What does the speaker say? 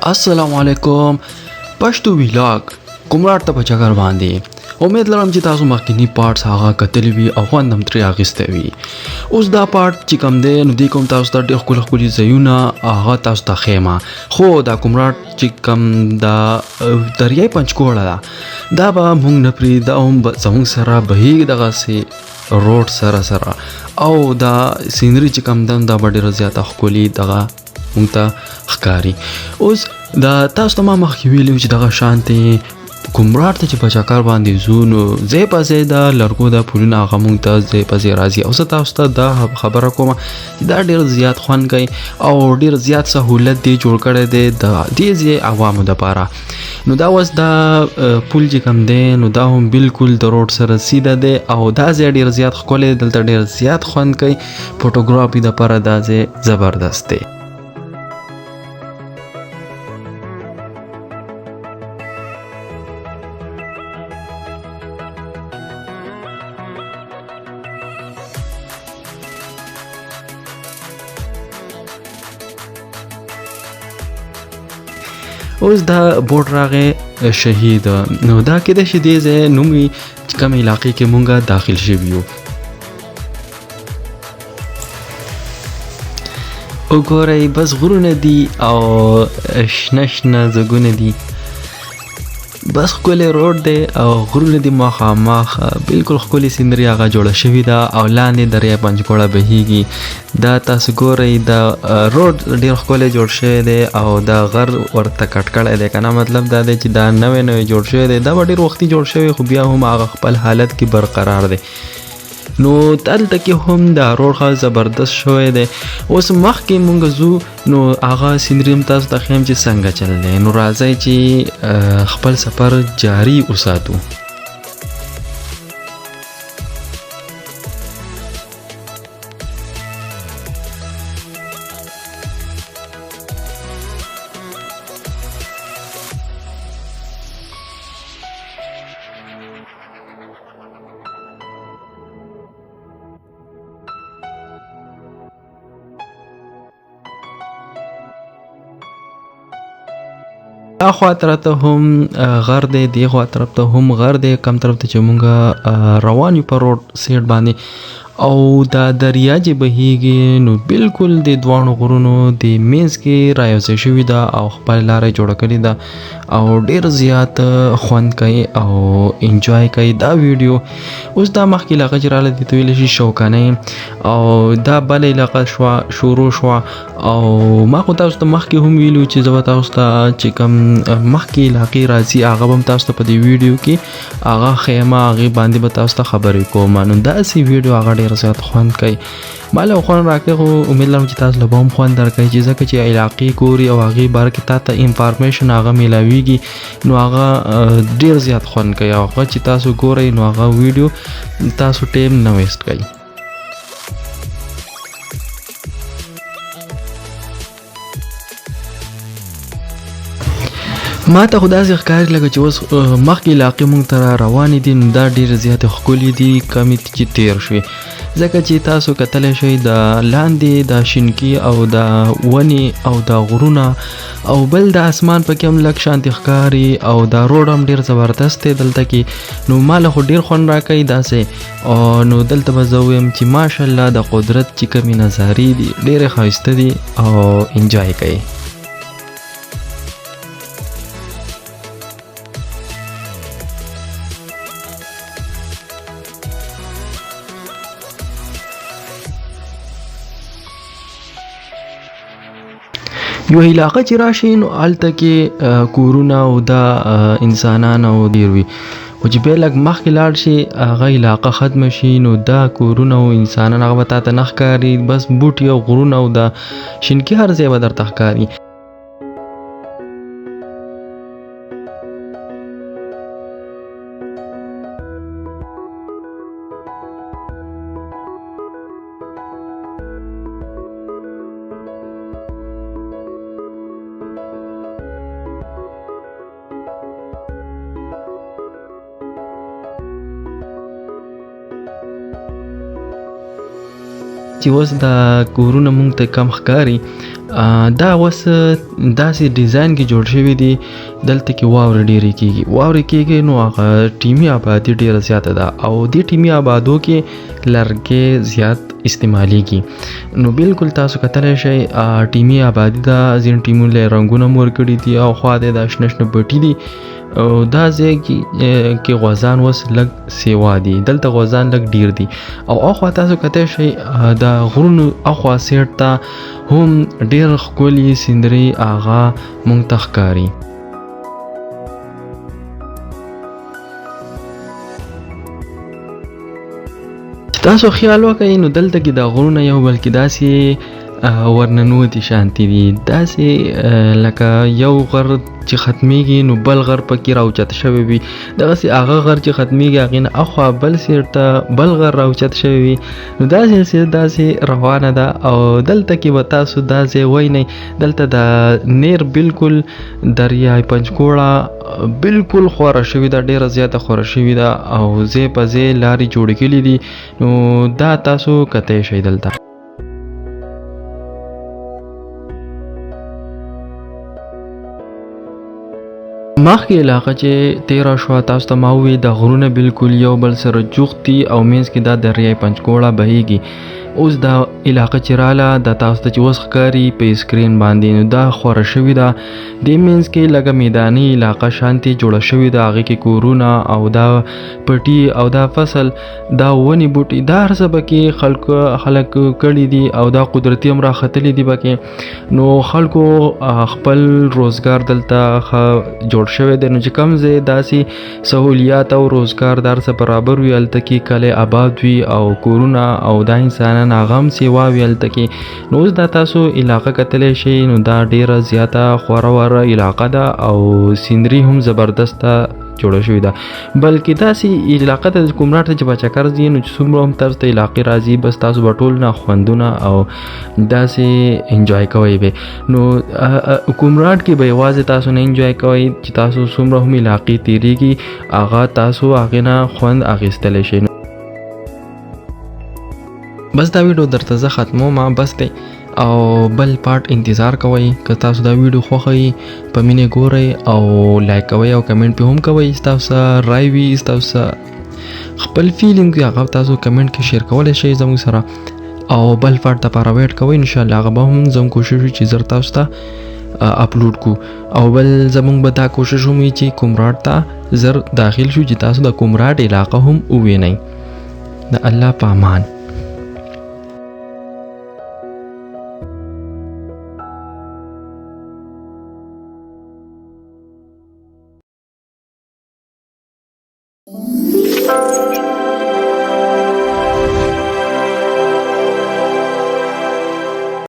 السلام علیکم پښتو ویلاګ کومراټ ته په چکر باندې امید لرم چې تاسو مخکینی پارټس هغه کتلی وي او خوند هم ترې اخیستی وي. اوس دا پارټ چې کوم دی نو دی کوم تاسو ته ډېر ښکلي ښکلي ځایونه هغه تاسو ته ښیمه. خو دا کومراټ چې کوم دا دریای پنجکوړه ده دا به موږ نه پرېږدي، دا هم به زموږ سره بهیږي دغسې روډ سره او دا سینري چې کوم ده دا به ډېره زیاته ښکلي دغه موږ ته ښکاري. اوس دا تاسو ته ما مخکې ویلي چې دغه شانتې کومراټ ته چې په چکر باندې ځو نو ځای په ځای د لرګو دا پلونه هغه موږ ته ځای په ځای راځي. او زه تاسو ته دا خبره کومه چې دا ډېر زیات خوند کوي او ډېر زیات سهولت دی جوړ کړی دی د دې ځای عوامو دپاره. نو دا اوس دا پل چې کوم دی نو دا هم بالکل د روډ سره سیده دی او دا ځای ډېر زیات ښکلی دی، دلته ډېر زیات خوند کوي. فوټوګرافي دپاره دا ځای زبردست دی. اوس دا بورډ راغی شهید، نو دا کېدای شي دې ځای نوم وي چې کوم علاقې کې مونږ داخل شوي یو. وګورئ بس غرونه دي او شنه شنه ځګونه دي، بس ښکلی روډ دی او غرونه دي مخامخ، بالکل ښکلې سینري هغه جوړه شوې ده او لاندې دریای پنجکوړه بهیږي. دا تاسو ګورئ دا روډ ډېر ښکلی جوړ شوی دی او دا غر ورته کټ کړی دی، که نه مطلب دا دی چې دا نوی جوړ شوی دی. دا به ډېر وختي جوړ شوی خو بیا هم هغه خپل حالت کې برقرار دی. نو دلته کې هم دا روډ ښه زبردست شوی دی. اوس مخکې مونږ ځو نو هغه سینري هم تاسو ته ښیم چې څنګه چل دی. نو راځئ چې خپل سفر جاري وساتو. دا خوا طرف ته هم غر دی، دی خوا طرف ته هم غر دی، کم طرف ته چې مونږ روان یو په روډ سیډ باندې او دا دریا چې بهیږي نو بالکل د دواړو غرونو د منځ کې رایوځای شوې ده او خپل لاره جوړه کړې ده او ډېر زیات خوند کوي او انجوای کوي دا ویډیو. اوس دا مخکې علاقه چې راغله دې ته ویلی شي شوکانۍ او دا بله علاقه شروع شوه او ما خو تاسو ته مخکې هم ویلو چې زه به تاسو ته چې کوم مخکې علاقې راځي هغه به هم تاسو ته په دې ویډیو کې هغه ښیمه، هغې باندې به تاسو ته خبرې کوم. نو داسې ویډیو هغه ډېر زیات خوند کوي. ما له خوند راکوي خو امید لرم چې تاسو له به هم خوند درکوي چې ځکه چې علاقې ګوري او هغې باره کې تا ته انفارمیشن هغه میلاویږي نو هغه ډېر زیات خوند کوي او هغه چې تاسو ګورئ نو هغه ویډیو تاسو ټیم نه ویسټ کوي. ما ته خو داسې ښکاري لکه چې اوس مخکې علاقې مونږ ته را روانې دي نو دا ډېرې زیاتې ښکلي دي کمې چې تیر شوې، ځکه چې تاسو کتلی شئ د لاندې د شینکي او د ونې او د غرونه او بل د اسمان پکې هم لږ شانتې ښکاري او دا روډ هم ډېر زبردست دی دلته کې. نو ما له خو ډېر خوند راکوي داسې نو دلته به زه ووایم چې ماشاءالله د قدرت چې کومې نظارې دي ډېرې ښایسته دي او انجوای کوي. یو علاقه چې راشي نو هلته کې کورونه او دا انسانان او ډېر وي، خو چې بیا لږ مخکې لاړ شي هغه علاقه ختمه شي نو دا کورونه او انسانان هغه به تا ته نه ښکاري، بس بوټي او غرونه او دا شینکي هر ځای به درته ښکاري. چې اوس دا کورونه مونږ ته کم ښکاري دا اوس داسې ډیزاین کې جوړ شوي دي دلته کې واوره ډېرې کېږي نو هغه ټیمي آبادي ډېره زیاته ده او دې ټیمي آبادو کې لرګي زیات استعمالیږي نو بالکل تاسو کتلی شئ ټیمي آبادي ده ځینې ټیمونو له رنګونه هم ورکړي دي او خوا د دا شنه شنه پټي دي او دا ځای کې غوزان اوس لږ سیوا دي دلته غوزان لږ ډیر دي او اخوا تاسو کتلی شئ د غرونو اخوا سیټ ته هم ډیر ښکلي سیندري هغه مونږ ته ښکاري تاسو خیال وکړئ نو دلته کې د غرونه یو بل کې داسې ورننوتي شانتي دي داسې لکه یو غر چې ختمیږي نو بل غر پکې راوچت شوی وي دغسې هغه غر چې ختمیږي هغې نه اخوا بل سیټ ته بل غر راوچت شوی وي نو دا سلسله داسې روانه ده او دلته کې به تاسو دا ځای وینئ دلته د نیر بالکل دریای پنجګوړه بالکل خوره شوې ده ډیره زیاته خوره شوې ده او ځای په ځای لارې جوړې کړي دي نو دا تاسو کتی شئ دلته مخکې علاقه چې تیره شوه تاسو ته ما وویل د غرونه بالکل یو بل سره جوخت دي او منځ کې دا دریای پنجګوړه بهیږي اوس دا علاقه چې راله دا تاسو ته چې اوس ښکاري په سکرین باندې نو دا خوره شوې ده دې منځ کې لږه میداني علاقه شانتې جوړه شوې ده هغې کې کورونه او دا پټي او دا فصل دا ونې بوټي دا هر څه پکې خلک کړي دي او دا قدرتي هم راختلي دي پکې نو خلکو خپل روزګار دلته جوړ شوی دی نو چې کوم ځای داسې سهولیات او روزګار د هر څه برابر وي هلته کې کلی آباد وي او کورونه او دا انسانان هغه هم سیوا وي هلته کې نو اوس دا تاسو علاقه کتلی شئ نو دا ډیره زیاته خوره وره علاقه ده او سیندري هم زبردسته جوړه شوې ده بلکې داسې علاقه ته کومراټ ته چې په چکر ځي نو چې څومره هم تاسو ته علاقې راځي بس تاسو به ټول نه خوندونه او داسې انجوای کوئ به نو کومراټ کې به یوازې تاسو نه انجوای کوئ چې تاسو څومره هم علاقې تیریږي هغه تاسو هغې نه خوند اخیستلی شئ بس دا ویډیو درته زه ختموم بس دی او بل پارت انتظار کوئ که تاسو دا ویډیو خوښوي په مینې ګورئ او لایک کوئ او کمنټ پې هم کوئ ستاسو څه رای وي ستاسو څه خپل فیلینګ وي هغه تاسو کمنټ کې شیر کولی شئ زموږ سره او بل پارت دپاره ویټ کوئ انشاءالله هغه به هم زموږ کوشش وي چې زر تاسو ته اپلوډ کو او بل زموږ به دا کوشش هم وي چې کومراټ ته زر داخل شو چې تاسو د کومراټ علاقه هم ووینئ د الله په امان